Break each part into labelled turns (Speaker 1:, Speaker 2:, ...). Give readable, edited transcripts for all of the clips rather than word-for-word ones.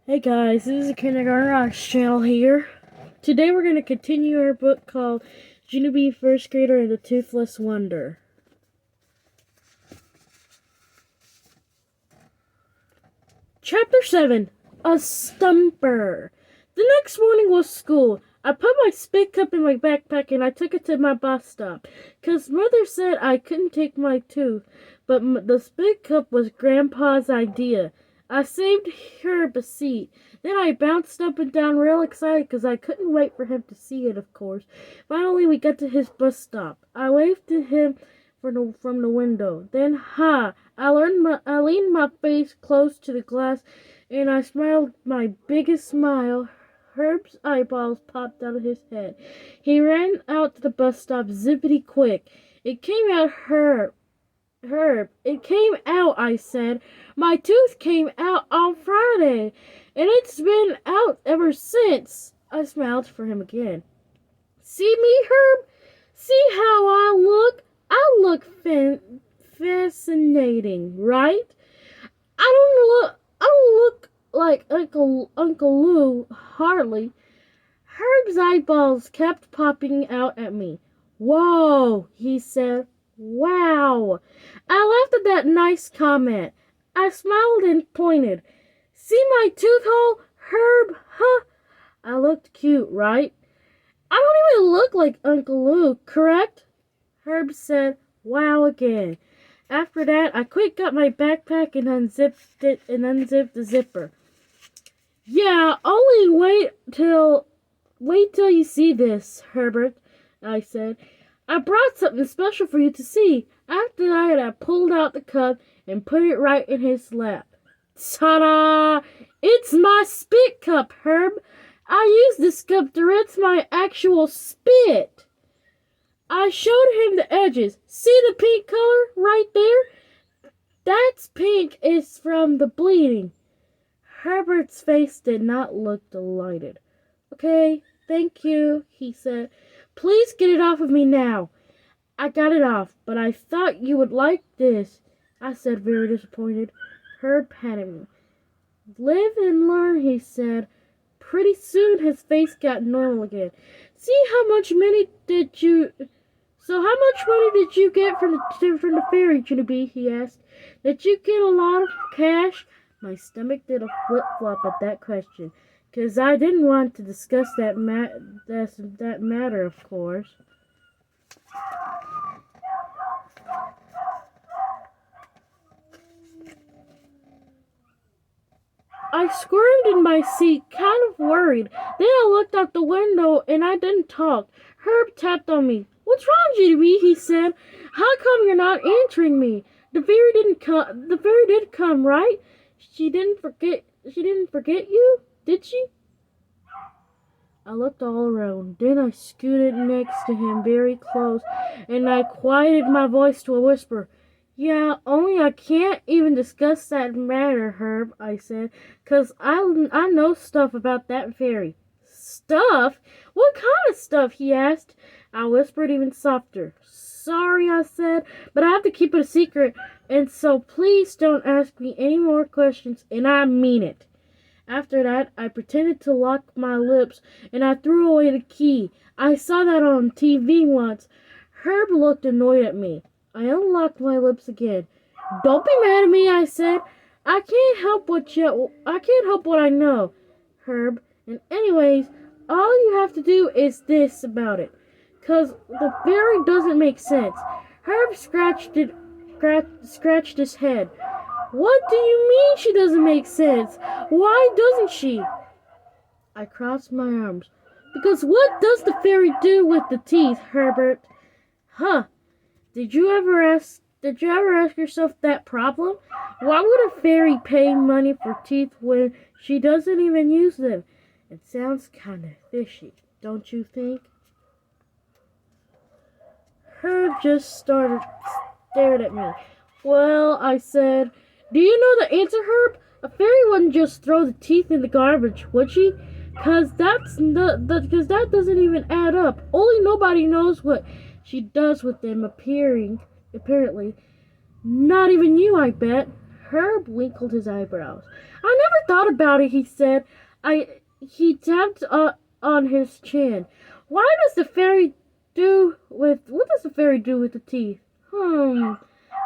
Speaker 1: Hey guys, this is the Kindergarten Rocks channel here. Today we're going to continue our book called Junie B, First Grader and the Toothless Wonder. Chapter 7, A Stumper. The next morning was school. I put my spit cup in my backpack and I took it to my bus stop, 'cause Mother said I couldn't take my tooth, but the spit cup was Grandpa's idea. I saved Herb a seat. Then I bounced up and down real excited because I couldn't wait for him to see it, of course. Finally, we got to his bus stop. I waved to him from the window. Then, I leaned my face close to the glass and I smiled my biggest smile. Herb's eyeballs popped out of his head. He ran out to the bus stop zippity quick. It came out Herb, it came out, I said. My tooth came out on Friday, and it's been out ever since. I smiled for him again. See me, Herb? See how I look? I look fascinating, right? I don't look like Uncle Lou, hardly. Herb's eyeballs kept popping out at me. Whoa, he said. Wow. I laughed at that nice comment. I smiled and pointed. See my tooth hole, Herb? Huh? I looked cute, right? I don't even look like Uncle Lou, correct? Herb said, wow again. After that, I quick got my backpack and unzipped the zipper. Yeah, only wait till you see this, Herbert, I said. I brought something special for you to see. After that, I pulled out the cup and put it right in his lap. Ta-da! It's my spit cup, Herb. I use this cup to rinse my actual spit. I showed him the edges. See the pink color right there? That's pink is from the bleeding. Herbert's face did not look delighted. Okay, thank you, he said. Please get it off of me now. I got it off, but I thought you would like this, I said, very disappointed. Herb patted me. Live and learn, he said. Pretty soon his face got normal again. How much money did you get from the ferry, Junie B? He asked. Did you get a lot of cash? My stomach did a flip-flop at that question, 'cause I didn't want to discuss that matter, of course. I squirmed in my seat, kind of worried. Then I looked out the window and I didn't talk. Herb tapped on me. What's wrong, Junie B? He said. How come you're not answering me? The fairy did come, right? She didn't forget you, did she? I looked all around. Then I scooted next to him very close, and I quieted my voice to a whisper. Yeah, only I can't even discuss that matter, Herb, I said, 'cause I know stuff about that fairy. Stuff? What kind of stuff? He asked. I whispered even softer. Sorry, I said, but I have to keep it a secret, and so please don't ask me any more questions, and I mean it. After that, I pretended to lock my lips, and I threw away the key. I saw that on TV once. Herb looked annoyed at me. I unlocked my lips again. Don't be mad at me, I said. I can't help what I know, Herb. And anyways, all you have to do is this about it. 'Cause the fairy doesn't make sense. Herb scratched his head. What do you mean she doesn't make sense? Why doesn't she? I crossed my arms. Because what does the fairy do with the teeth, Herbert? Huh. Did you ever ask yourself that problem? Why would a fairy pay money for teeth when she doesn't even use them? It sounds kind of fishy, don't you think? Herb just stared at me. Well, I said, do you know the answer, Herb? A fairy wouldn't just throw the teeth in the garbage, would she? 'Cause that doesn't even add up. Only nobody knows what she does with them, apparently. Not even you, I bet. Herb winkled his eyebrows. I never thought about it, he said. He tapped on his chin. What does the fairy do with the teeth?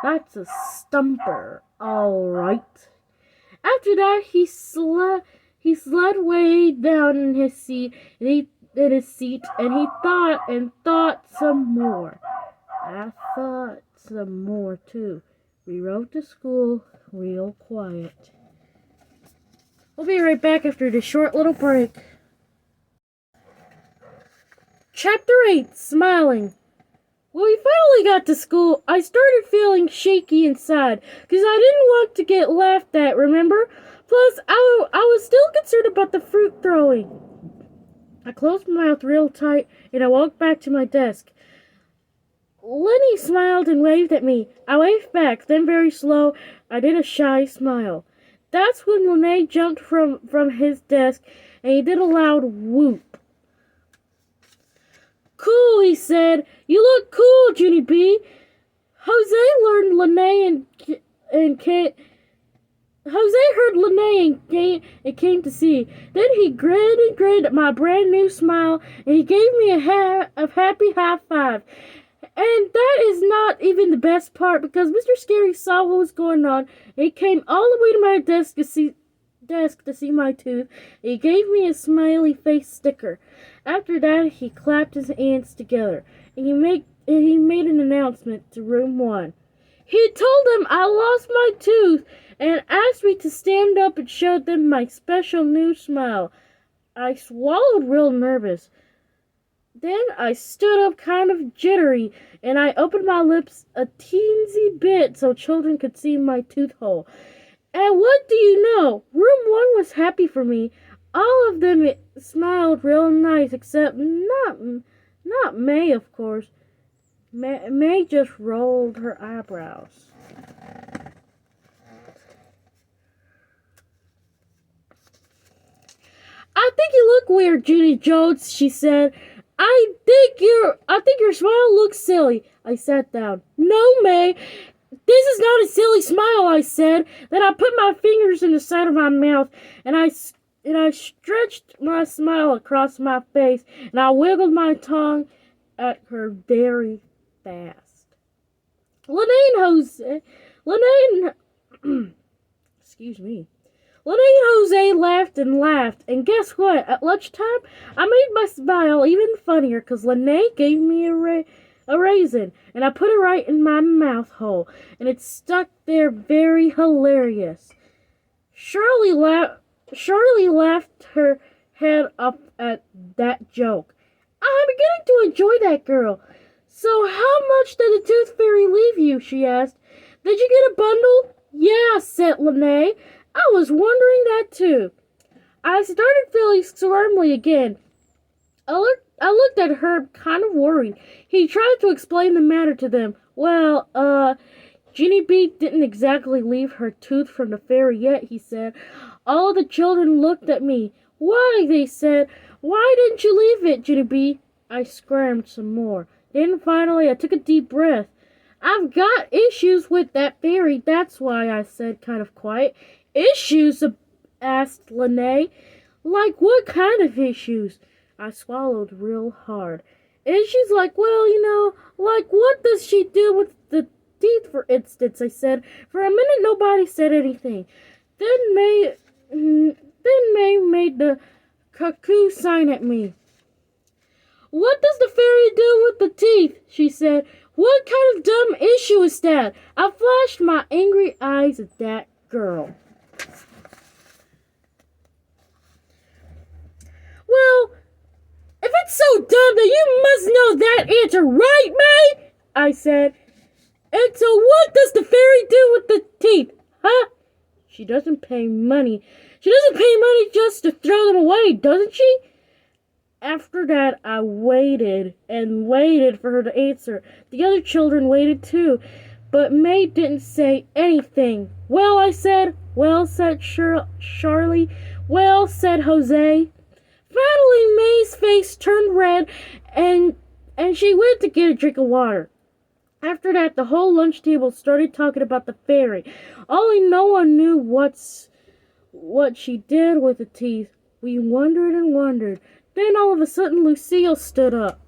Speaker 1: That's a stumper, all right. After that, he slid way down in his seat, and he thought some more. I thought some more too. We rode to school real quiet. We'll be right back after this short little break. Chapter 8, Smiling. When we finally got to school, I started feeling shaky inside, because I didn't want to get laughed at, remember? Plus, I was still concerned about the fruit throwing. I closed my mouth real tight, and I walked back to my desk. Lenny smiled and waved at me. I waved back, then very slow, I did a shy smile. That's when Lenny jumped from his desk, and he did a loud whoop. Cool, he said. You look cool, Junie B. Jose heard Lenny and came to see. Then he grinned at my brand new smile, and he gave me a happy high five. And that is not even the best part, because Mr. Scary saw what was going on, and he came all the way to my desk to see my tooth. He gave me a smiley face sticker. After that, he clapped his hands together, and he made an announcement to room 1. He told them I lost my tooth and asked me to stand up and show them my special new smile. I swallowed real nervous. Then I stood up kind of jittery, and I opened my lips a teensy bit so children could see my tooth hole. And what do you know? Room 1 was happy for me. All of them smiled real nice, except not May, of course. May just rolled her eyebrows. I think you look weird, Judy Jones, she said. I think your smile looks silly. I sat down. No, May. This is not a silly smile, I said. Then I put my fingers in the side of my mouth, and I stretched my smile across my face, and I wiggled my tongue at her very fast. Excuse me. Lenny and Jose laughed and laughed, and guess what? At lunchtime, I made my smile even funnier, because Lenny gave me a raisin, and I put it right in my mouth hole, and it stuck there very hilarious. Shirley laughed her head up at that joke. I'm beginning to enjoy that girl. So how much did the Tooth Fairy leave you? She asked. Did you get a bundle? Yeah, said Lenny. I was wondering that too. I started feeling squirmly again. I looked at Herb kind of worried. He tried to explain the matter to them. Well, Junie B didn't exactly leave her tooth from the fairy yet, he said. All the children looked at me. Why, they said. Why didn't you leave it, Junie B? I squirmed some more. Then finally I took a deep breath. I've got issues with that fairy, that's why, I said kind of quiet. Issues? Asked Lenny. Like what kind of issues? I swallowed real hard. Issues like, well, like what does she do with the teeth, for instance, I said. For a minute nobody said anything. Then May made the cuckoo sign at me. What does the fairy do with the teeth? She said. What kind of dumb issue is that? I flashed my angry eyes at that girl. Well, if it's so dumb, then you must know that answer, right, May? I said. And so what does the fairy do with the teeth, huh? She doesn't pay money. She doesn't pay money just to throw them away, doesn't she? After that, I waited and waited for her to answer. The other children waited too, but May didn't say anything. Well, I said. Well, said Charlie. Well, said Jose. Finally, May's face turned red, and she went to get a drink of water. After that, the whole lunch table started talking about the fairy. Only no one knew what what she did with the teeth. We wondered and wondered. Then all of a sudden Lucille stood up.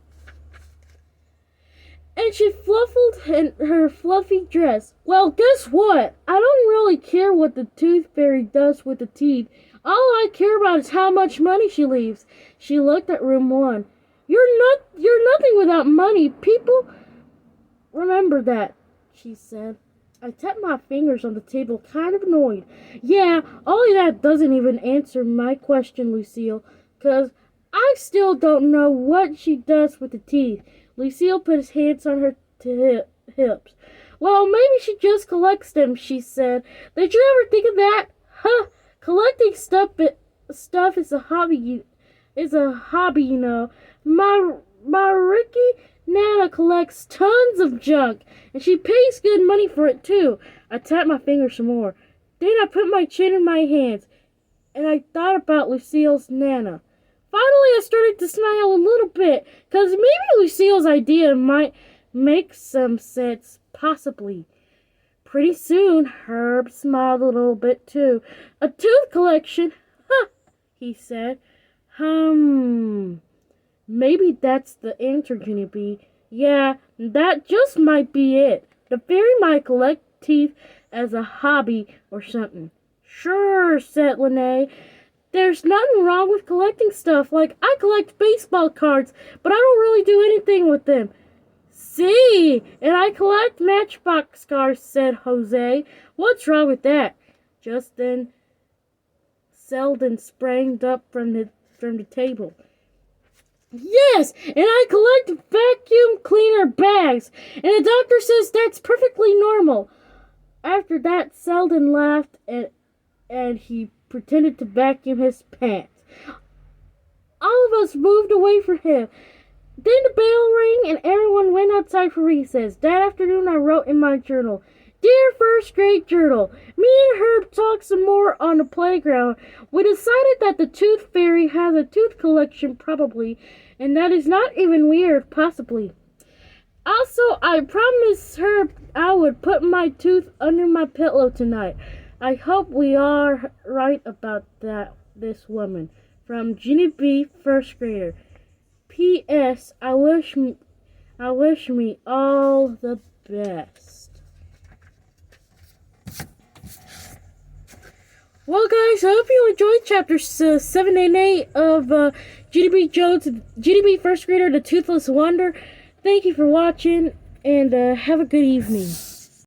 Speaker 1: And she fluffled in her fluffy dress. Well, guess what? I don't really care what the tooth fairy does with the teeth. All I care about is how much money she leaves. She looked at room 1. You're nothing without money. People remember that, she said. I tapped my fingers on the table, kind of annoyed. Yeah, all of that doesn't even answer my question, Lucille, 'cause I still don't know what she does with the teeth. Lucille put his hands on her hips. Well, maybe she just collects them, she said. Did you ever think of that? Huh, collecting stuff is a hobby, you know. My Ricky Nana collects tons of junk, and she pays good money for it, too. I tapped my fingers some more. Then I put my chin in my hands, and I thought about Lucille's Nana. Finally, I started to smile a little bit, because maybe Lucille's idea might make some sense, possibly. Pretty soon, Herb smiled a little bit, too. A tooth collection? Huh, he said. Maybe that's the answer, Junie B. Yeah, that just might be it. The fairy might collect teeth as a hobby or something. Sure, said Lene. There's nothing wrong with collecting stuff. Like, I collect baseball cards, but I don't really do anything with them. See, and I collect matchbox cars, said Jose. What's wrong with that? Just then, Selden sprang up from the table. Yes, and I collect vacuum cleaner bags, and the doctor says that's perfectly normal. After that, Selden laughed, and he pretended to vacuum his pants. All of us moved away from him. Then the bell rang, and everyone went outside for recess. That afternoon, I wrote in my journal, Dear First Grade Journal, me and Herb talked some more on the playground. We decided that the Tooth Fairy has a tooth collection, probably, and that is not even weird, possibly. Also, I promised Herb I would put my tooth under my pillow tonight. I hope we are right about that, this woman. From Junie B, first grader. P.S. I wish me all the best. Well, guys, I hope you enjoyed chapters 7 and 8 of Junie B, first grader, The Toothless Wonder. Thank you for watching, and have a good evening.